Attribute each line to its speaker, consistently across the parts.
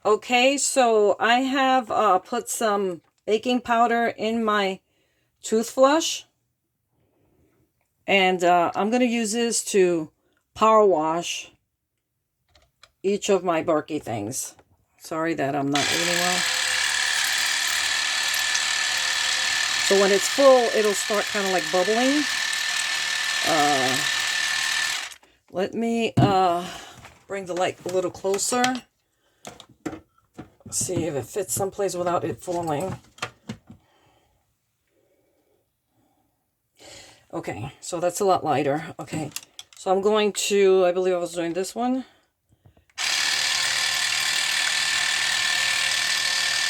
Speaker 1: Okay, so I have put some baking powder in my tooth flush. And I'm going to use this to power wash each of my Berkey things. Sorry that I'm not eating well. So when it's full, it'll start kind of like bubbling. Let me bring the light a little closer. See if it fits someplace without it falling. Okay, so that's a lot lighter. Okay, so I'm going to, I believe I was doing this one.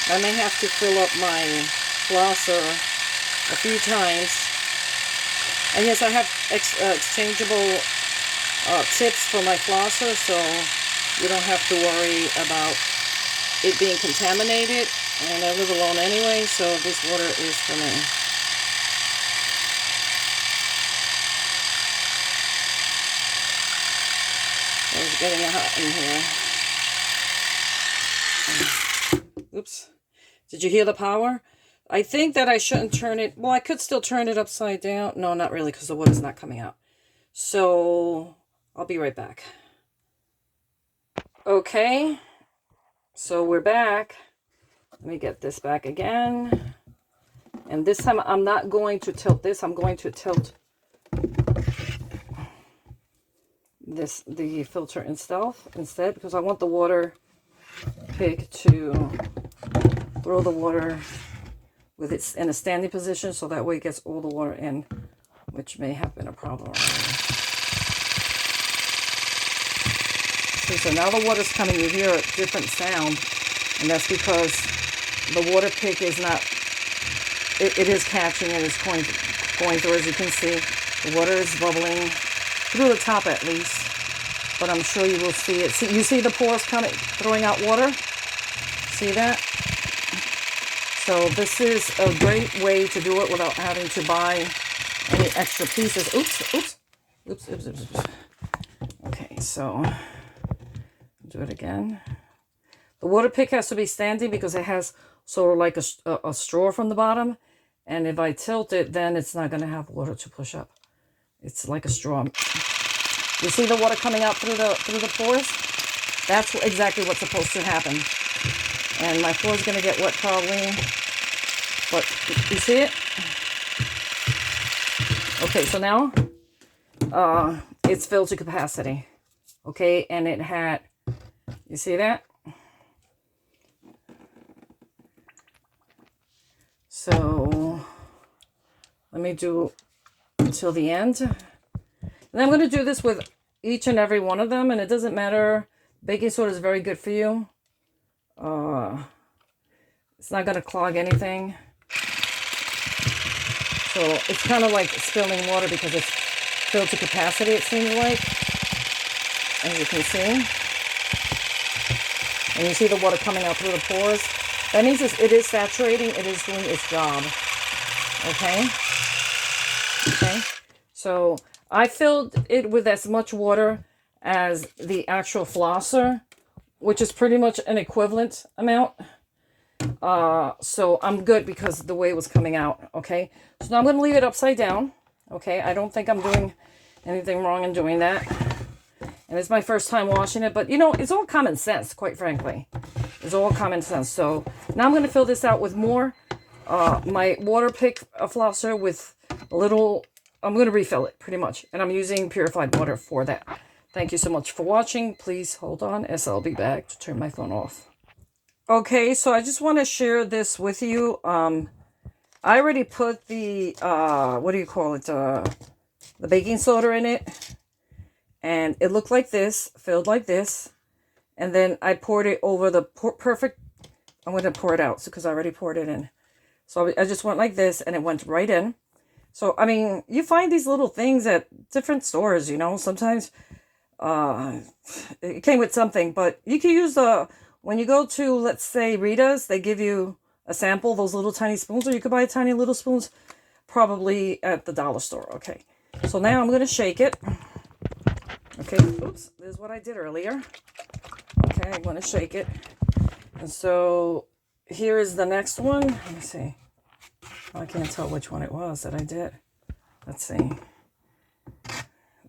Speaker 1: I may have to fill up my flosser a few times. And yes, I have exchangeable tips for my flosser, so you don't have to worry about it being contaminated. And I live alone anyway, so this water is for me. It's getting hot in here. Oops. Did you hear the power? I think that I shouldn't turn it. Well, I could still turn it upside down. No, not really, because the water's not coming out. So I'll be right back. Okay. So we're back. Let me get this back again. And this time I'm not going to tilt this. I'm going to tilt the filter itself instead, because I want the water pick to throw the water with it in a standing position, so that way it gets all the water in, which may have been a problem already. See, so now the water's coming. You hear a different sound, and that's because the water pick is not, it is catching and it's going through. As you can see, the water is bubbling through the top at least, but I'm sure you will see it. See, you see the pores kind of throwing out water? See that? So this is a great way to do it without having to buy any extra pieces. Oops. Okay, so do it again. The water pick has to be standing because it has sort of like a straw from the bottom. And if I tilt it, then it's not going to have water to push up. It's like a straw. You see the water coming out through the pores? That's exactly what's supposed to happen. And my floor is going to get wet probably. But you see it? Okay, so now it's filled to capacity. Okay, and it had, you see that? So let me do until the end. And I'm going to do this with each and every one of them, and it doesn't matter. Baking soda is very good for you. It's not going to clog anything. So it's kind of like spilling water because it's filled to capacity, it seems like. As you can see. And you see the water coming out through the pores. That means it is saturating. It is doing its job. Okay? Okay. So I filled it with as much water as the actual flosser, which is pretty much an equivalent amount. So I'm good because of the way it was coming out. Okay. So now I'm going to leave it upside down. Okay. I don't think I'm doing anything wrong in doing that. And it's my first time washing it, but you know, it's all common sense, quite frankly. It's all common sense. So now I'm going to fill this out with more, my water pick flosser with a little, I'm going to refill it pretty much. And I'm using purified water for that. Thank you so much for watching. Please hold on as I'll be back to turn my phone off. Okay, so I just want to share this with you. I already put the, what do you call it? The baking soda in it. And it looked like this, filled like this. And then I poured it over the perfect, I'm going to pour it out because I already poured it in. So I just went like this and it went right in. So, I mean, you find these little things at different stores, you know. Sometimes it came with something, but you can use when you go to, let's say, Rita's, they give you a sample, those little tiny spoons, or you could buy tiny little spoons probably at the dollar store. Okay, so now I'm going to shake it. Okay, oops, this is what I did earlier. Okay, I'm going to shake it. And so here is the next one. Let me see. I can't tell which one it was that I did. Let's see.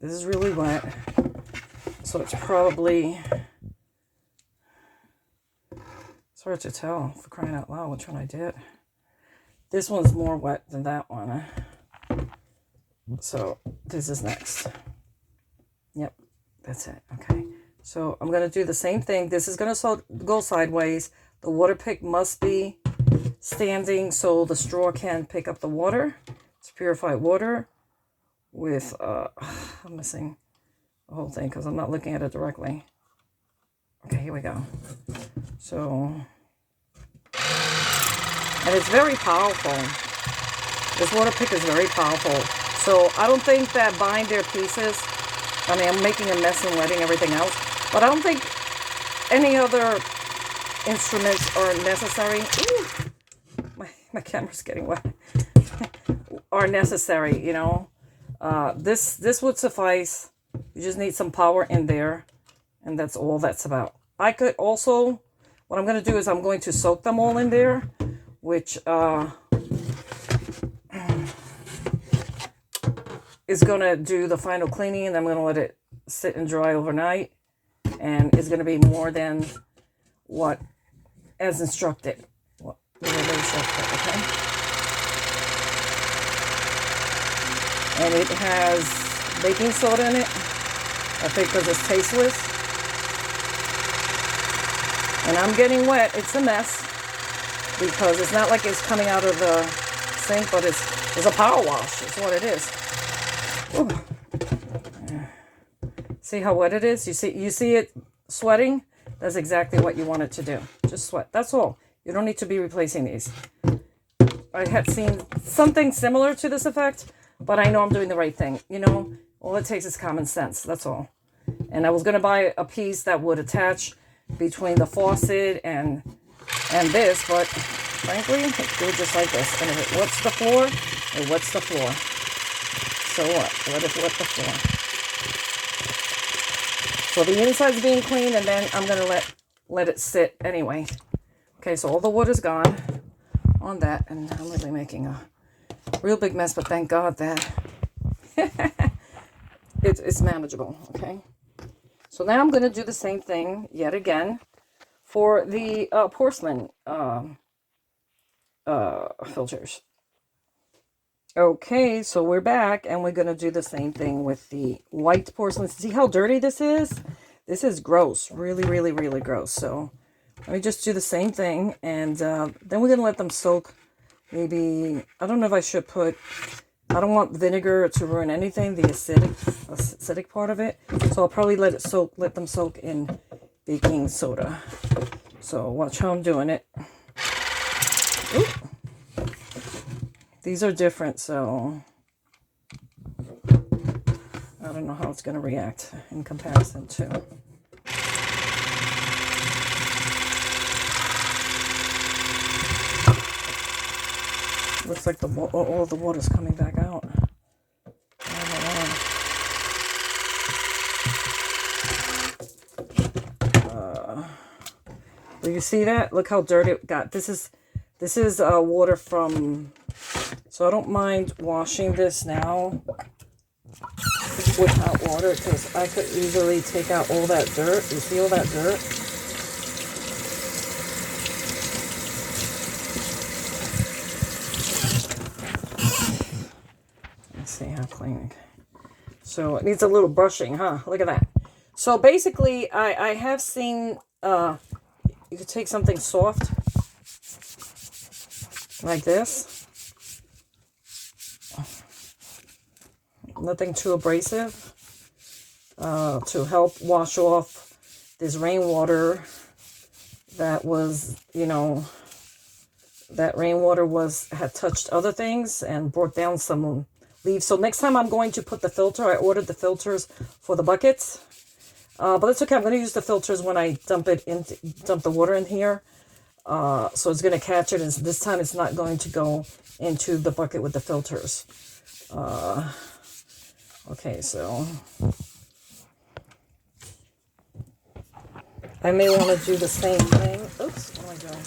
Speaker 1: This is really wet. So it's probably, it's hard to tell, for crying out loud, which one I did. This one's more wet than that one. So this is next. Yep, that's it. Okay. So I'm going to do the same thing. This is going to go sideways. The water pick must be standing so the straw can pick up the water. It's purified water with, I'm missing the whole thing because I'm not looking at it directly. Okay, here we go. So, and it's very powerful. This water pick is very powerful. So I don't think that buying their pieces, I mean, I'm making a mess and letting everything else, but I don't think any other instruments are necessary. Ooh, my camera's getting wet. Are necessary, you know. This would suffice. You just need some power in there, and that's all that's about. I could also, what I'm going to do is I'm going to soak them all in there, which is going to do the final cleaning, and I'm going to let it sit and dry overnight, and it's going to be more than what as instructed. What instructed, okay? And it has baking soda in it, I think, because it's tasteless. And I'm getting wet. It's a mess because it's not like it's coming out of the sink, but it's a power wash. It's what it is. Ooh. See how wet it is? You see it sweating? That's exactly what you want it to do. Just sweat. That's all. You don't need to be replacing these. I had seen something similar to this effect, but I know I'm doing the right thing. You know, all it takes is common sense. That's all. And I was going to buy a piece that would attach between the faucet and this, but frankly, let's do it just like this. And if it wets the floor, it wets the floor. So what? Let it wet the floor. So the inside's being cleaned, and then I'm going to let it sit anyway. Okay, so all the water's gone on that, and I'm really making a real big mess, but thank God that it's manageable, okay? So now I'm going to do the same thing yet again for the porcelain filters. Okay, so we're back, and we're going to do the same thing with the white porcelain. See how dirty this is? This is gross. Really, really, really gross. So let me just do the same thing, and then we're going to let them soak. Maybe, I don't know if I should put, I don't want vinegar to ruin anything, the acidic part of it. So I'll probably let them soak in baking soda. So watch how I'm doing it. Oop. These are different, so I don't know how it's going to react in comparison to. Looks like all the water's coming back out. Do you see that? Look how dirty it got. This is water from. So I don't mind washing this now with hot water because I could easily take out all that dirt. You see all that dirt? Let's see how clean. So it needs a little brushing, huh? Look at that. So basically, I have seen, you could take something soft like this. Nothing too abrasive to help wash off this rainwater that was, you know, that rainwater had touched other things and brought down some leaves. So next time I'm going to put the filter, I ordered the filters for the buckets, but it's okay. I'm going to use the filters when I dump the water in here. So it's going to catch it, and this time it's not going to go into the bucket with the filters. Okay, so I may want to do the same thing. Oops, what am I doing?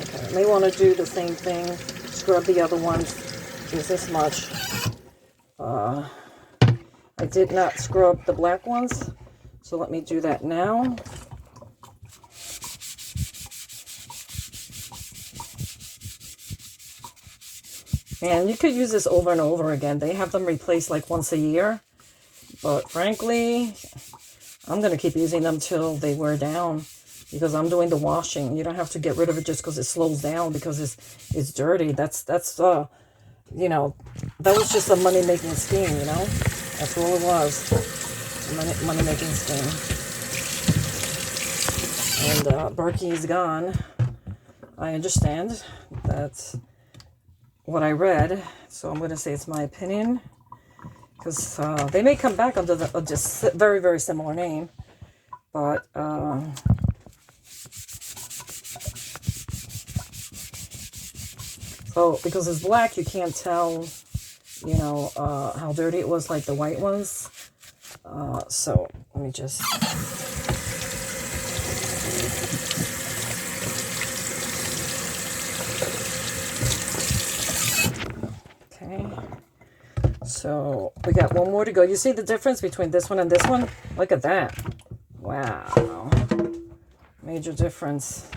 Speaker 1: Okay, I may want to do the same thing. Scrub the other ones. Use this much. I did not scrub the black ones, so let me do that now. And you could use this over and over again. They have them replaced like once a year. But frankly, I'm going to keep using them till they wear down, because I'm doing the washing. You don't have to get rid of it just because it slows down because it's dirty. That's you know, that was just a money-making scheme, you know? That's all it was. Money-making scheme. And Berkey's gone. I understand. That's what I read. So I'm going to say it's my opinion. Because they may come back under the just very, very similar name. But so because it's black, you can't tell, you know, how dirty it was like the white ones. So let me just... Okay. So we got one more to go. You see the difference between this one and this one? Look at that. Wow. Major difference.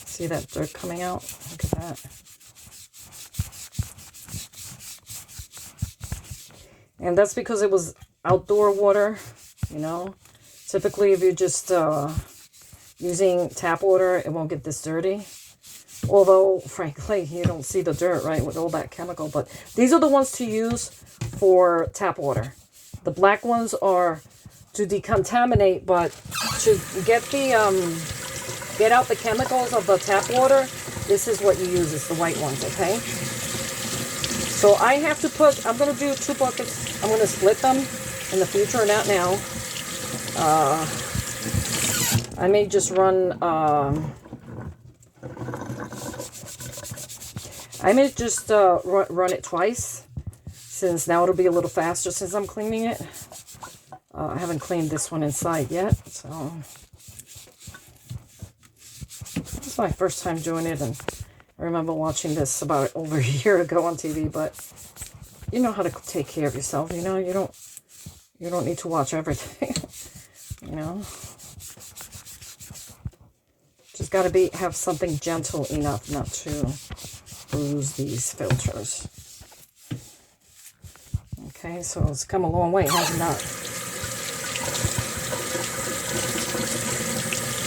Speaker 1: See that dirt coming out? Look at that. And that's because it was outdoor water, you know. Typically, if you're just using tap water, it won't get this dirty. Although, frankly, you don't see the dirt, right, with all that chemical. But these are the ones to use for tap water. The black ones are to decontaminate, but to get the get out the chemicals of the tap water, this is what you use. It's the white ones, okay? So I have to put, I'm going to do 2 buckets. I'm going to split them in the future, not now. I may just run, run it twice, since now it'll be a little faster since I'm cleaning it. I haven't cleaned this one inside yet, so this is my first time doing it, and I remember watching this about over a year ago on TV, but you know how to take care of yourself, you know, you don't need to watch everything, you know. Just got to have something gentle enough not to lose these filters. Okay, so it's come a long way, has it not?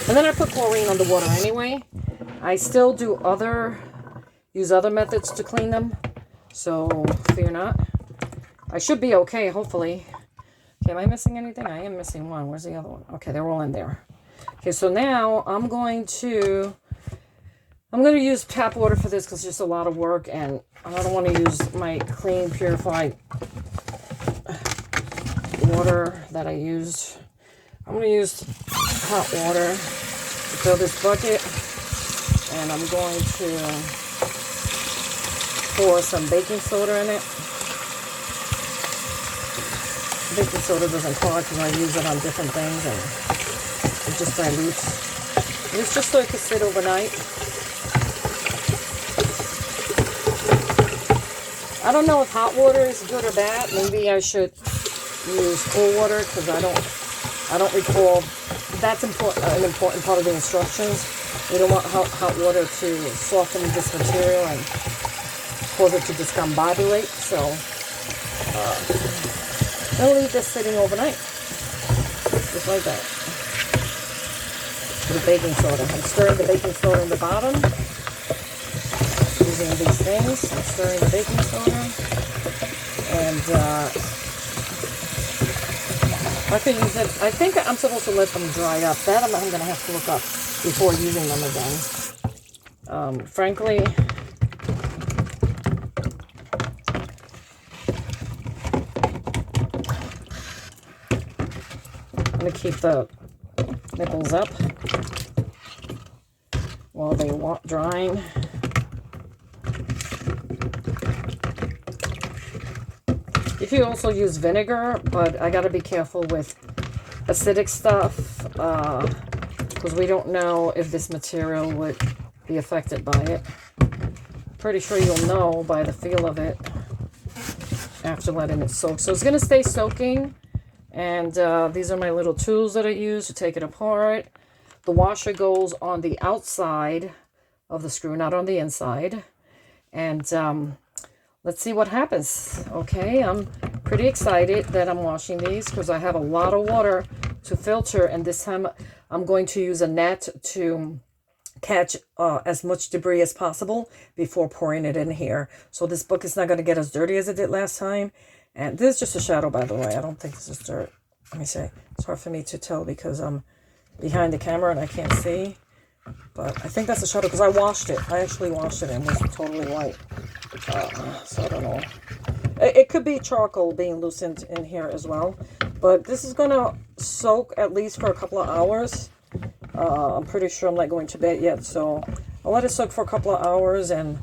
Speaker 1: And then I put chlorine on the water anyway. I still do use other methods to clean them, so fear not. I should be okay, hopefully. Okay, am I missing anything? I am missing one. Where's the other one? Okay, they're all in there. Okay, so now I'm going to use tap water for this because it's just a lot of work, and I don't want to use my clean, purified water that I used. I'm going to use hot water to fill this bucket, and I'm going to pour some baking soda in it. Baking soda doesn't clog because I use it on different things, and it just dilutes. And it's just so it can sit overnight. I don't know if hot water is good or bad. Maybe I should use cold water because I don't recall. That's an important part of the instructions. We don't want hot water to soften this material and cause it to discombobulate. So I'll leave this sitting overnight, just like that. With the baking soda. I'm stirring the baking soda in the bottom. Using these things. I'm stirring the baking soda. And I can use it. I think I'm supposed to let them dry up. That I'm going to have to look up before using them again. Frankly, I'm going to keep the nipples up while they drying. could also use vinegar, but I got to be careful with acidic stuff because we don't know if this material would be affected by it. Pretty sure you'll know by the feel of it after letting it soak. So it's going to stay soaking. And these are my little tools that I use to take it apart. The washer goes on the outside of the screw, not on the inside. And let's see what happens. Okay, I'm pretty excited that I'm washing these because I have a lot of water to filter. And this time I'm going to use a net to catch as much debris as possible before pouring it in here. So this book is not going to get as dirty as it did last time. And this is just a shadow, by the way. I don't think this is dirt. Let me see. It's hard for me to tell because I'm behind the camera and I can't see. But I think that's a shadow because I washed it. I actually washed it and it was totally white. So I don't know. It could be charcoal being loosened in here as well. But this is going to soak at least for a couple of hours. I'm pretty sure I'm not going to bed yet, so I'll let it soak for a couple of hours and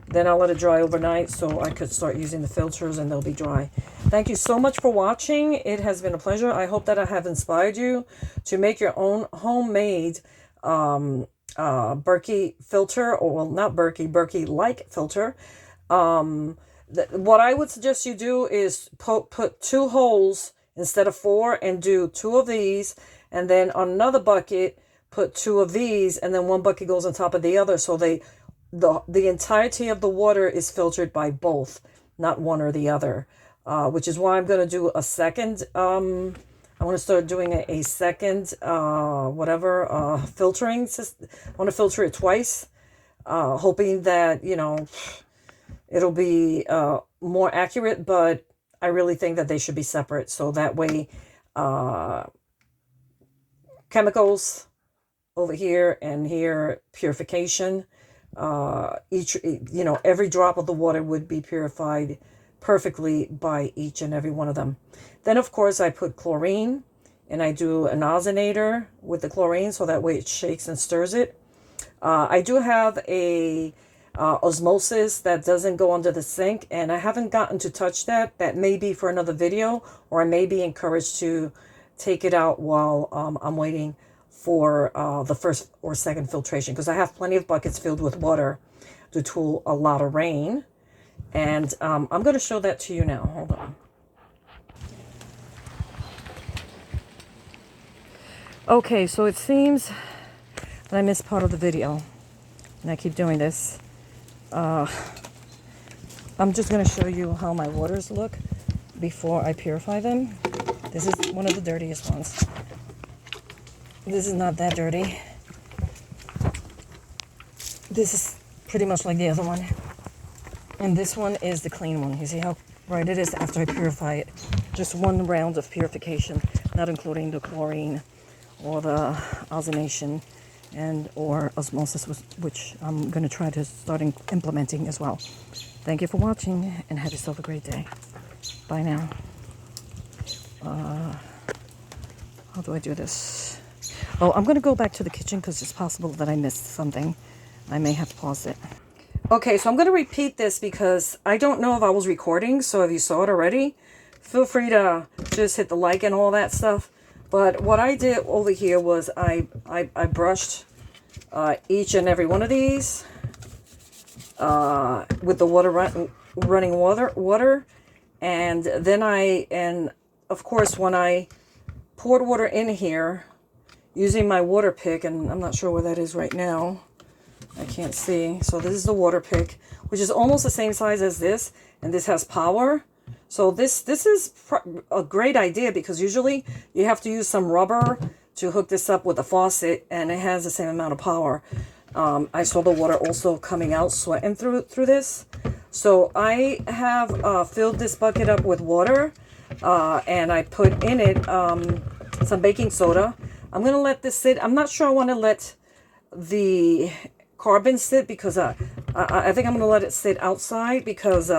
Speaker 1: then I'll let it dry overnight so I could start using the filters and they'll be dry. Thank you so much for watching. It has been a pleasure. I hope that I have inspired you to make your own homemade Berkey filter, or well, not Berkey, Berkey-like filter. What I would suggest you do is put 2 holes instead of 4 and do 2 of these, and then on another bucket put 2 of these, and then 1 bucket goes on top of the other, so the entirety of the water is filtered by both, not one or the other, which is why I'm going to do a second, I want to start doing a second, filtering system. I want to filter it twice, hoping that, you know, it'll be more accurate, but I really think that they should be separate, so that way, chemicals over here and here, purification, every drop of the water would be purified perfectly by each and every one of them. Then of course I put chlorine and I do an ozonator with the chlorine so that way it shakes and stirs it. I do have a osmosis that doesn't go under the sink, and I haven't gotten to touch that. That may be for another video, or I may be encouraged to take it out while I'm waiting for the first or second filtration, because I have plenty of buckets filled with water due to a lot of rain. And I'm going to show that to you now. Hold on. Okay, so it seems that I missed part of the video, and I keep doing this. I'm just going to show you how my waters look before I purify them. This is one of the dirtiest ones. This is not that dirty. This is pretty much like the other one. And this one is the clean one. You see how bright it is after I purify it. Just 1 round of purification, not including the chlorine or the ozonation and or osmosis, which I'm going to try to start implementing as well. Thank you for watching and have yourself a great day. Bye now. How do I do this? Oh, I'm going to go back to the kitchen because it's possible that I missed something. I may have to pause it. Okay, so I'm going to repeat this because I don't know if I was recording, so if you saw it already, feel free to just hit the like and all that stuff. But what I did over here was I brushed each and every one of these with the running water. And then of course, when I poured water in here, using my water pick, and I'm not sure where that is right now. I can't see. So this is the water pick, which is almost the same size as this, and this has power. So this is a great idea because usually you have to use some rubber to hook this up with a faucet, and it has the same amount of power. I saw the water also coming out, sweating through this. So I have filled this bucket up with water, and I put in it some baking soda. I'm going to let this sit. I'm not sure I want to let the carbon sit because I think I'm going to let it sit outside because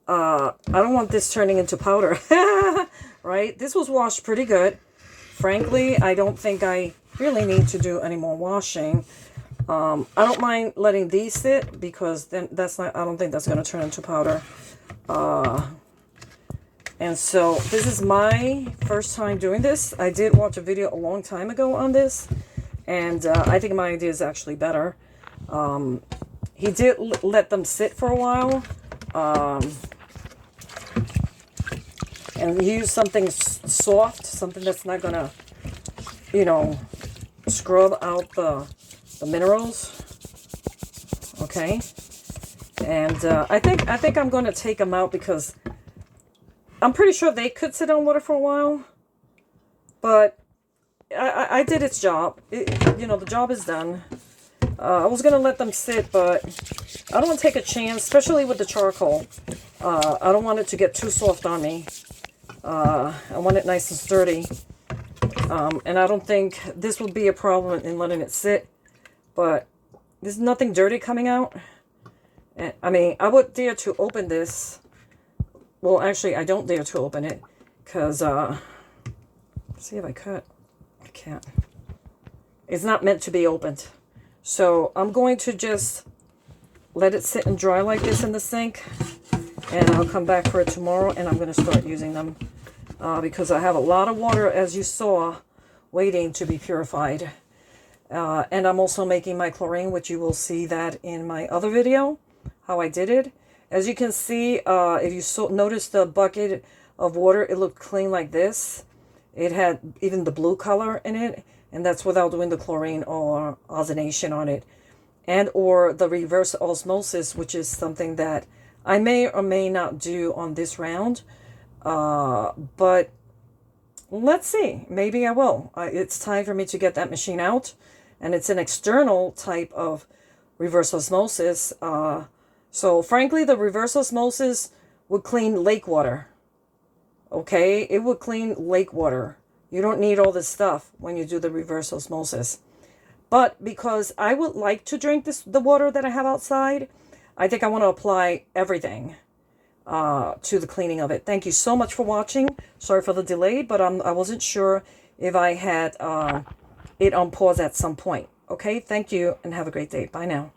Speaker 1: I don't want this turning into powder. Right? This was washed pretty good. Frankly, I don't think I really need to do any more washing. I don't mind letting these sit because then I don't think that's going to turn into powder. And so this is my first time doing this. I did watch a video a long time ago on this, and I think my idea is actually better. He did let them sit for a while, and he used something soft, something that's not gonna, scrub out the minerals. Okay, and I think I'm going to take them out because I'm pretty sure they could sit on water for a while, but I did its job. The job is done. I was going to let them sit, but I don't want to take a chance, especially with the charcoal. I don't want it to get too soft on me. I want it nice and sturdy. And I don't think this will be a problem in letting it sit, but there's nothing dirty coming out. And, I mean, I would dare to open this. Well, actually, I don't dare to open it because, see if I could. I can't. It's not meant to be opened. So I'm going to just let it sit and dry like this in the sink, and I'll come back for it tomorrow, and I'm going to start using them because I have a lot of water, as you saw, waiting to be purified. And I'm also making my chlorine, which you will see that in my other video, how I did it. As you can see, if you notice the bucket of water, it looked clean like this. It had even the blue color in it, and that's without doing the chlorine or ozonation on it. And or the reverse osmosis, which is something that I may or may not do on this round. But let's see. Maybe I will. It's time for me to get that machine out. And it's an external type of reverse osmosis. So frankly, the reverse osmosis would clean lake water. Okay? It would clean lake water. You don't need all this stuff when you do the reverse osmosis. But because I would like to drink the water that I have outside, I think I want to apply everything to the cleaning of it. Thank you so much for watching. Sorry for the delay, but I wasn't sure if I had it on pause at some point. Okay, thank you and have a great day. Bye now.